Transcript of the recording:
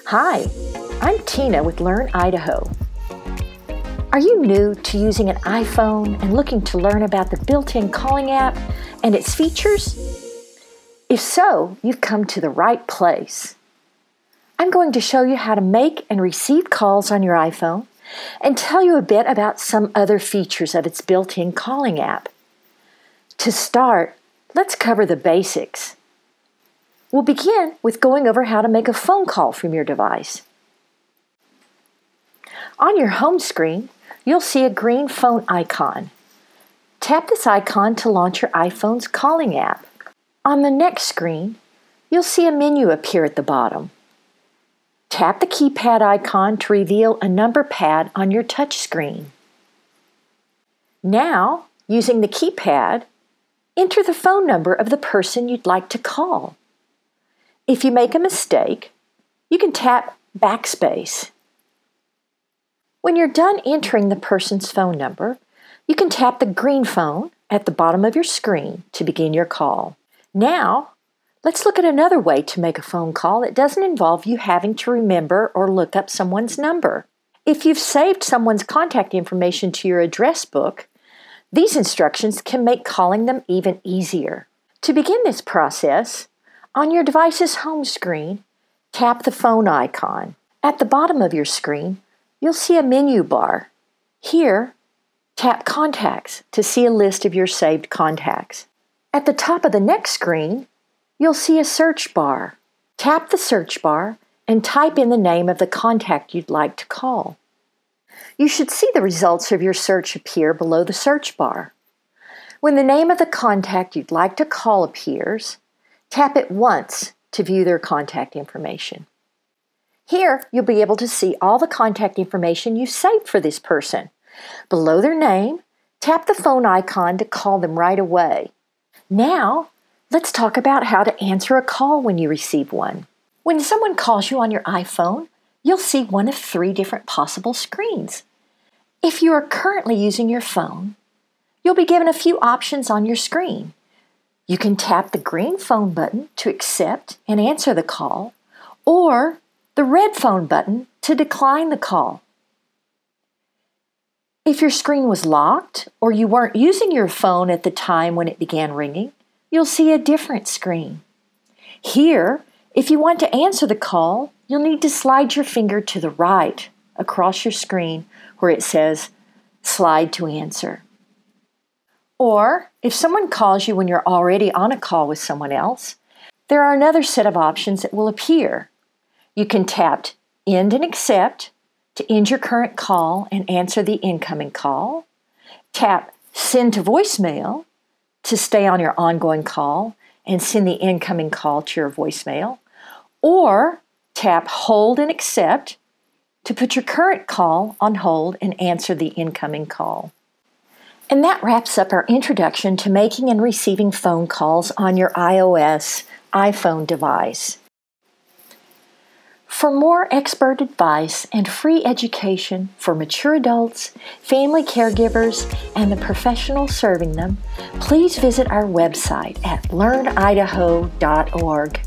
Hi, I'm Tina with Learn Idaho. Are you new to using an iPhone and looking to learn about the built-in calling app and its features? If so, you've come to the right place. I'm going to show you how to make and receive calls on your iPhone and tell you a bit about some other features of its built-in calling app. To start, let's cover the basics. We'll begin with going over how to make a phone call from your device. On your home screen, you'll see a green phone icon. Tap this icon to launch your iPhone's calling app. On the next screen, you'll see a menu appear at the bottom. Tap the keypad icon to reveal a number pad on your touch screen. Now, using the keypad, enter the phone number of the person you'd like to call. If you make a mistake, you can tap backspace. When you're done entering the person's phone number, you can tap the green phone at the bottom of your screen to begin your call. Now, let's look at another way to make a phone call that doesn't involve you having to remember or look up someone's number. If you've saved someone's contact information to your address book, these instructions can make calling them even easier. To begin this process, on your device's home screen, tap the phone icon. At the bottom of your screen, you'll see a menu bar. Here, tap Contacts to see a list of your saved contacts. At the top of the next screen, you'll see a search bar. Tap the search bar and type in the name of the contact you'd like to call. You should see the results of your search appear below the search bar. When the name of the contact you'd like to call appears, tap it once to view their contact information. Here, you'll be able to see all the contact information you saved for this person. Below their name, tap the phone icon to call them right away. Now, let's talk about how to answer a call when you receive one. When someone calls you on your iPhone, you'll see one of 3 different possible screens. If you are currently using your phone, you'll be given a few options on your screen. You can tap the green phone button to accept and answer the call, or the red phone button to decline the call. If your screen was locked or you weren't using your phone at the time when it began ringing, you'll see a different screen. Here, if you want to answer the call, you'll need to slide your finger to the right across your screen where it says Slide to Answer. Or, if someone calls you when you're already on a call with someone else, there are another set of options that will appear. You can tap End and Accept to end your current call and answer the incoming call. Tap Send to Voicemail to stay on your ongoing call and send the incoming call to your voicemail. Or tap Hold and Accept to put your current call on hold and answer the incoming call. And that wraps up our introduction to making and receiving phone calls on your iOS iPhone device. For more expert advice and free education for mature adults, family caregivers, and the professionals serving them, please visit our website at learnidaho.org.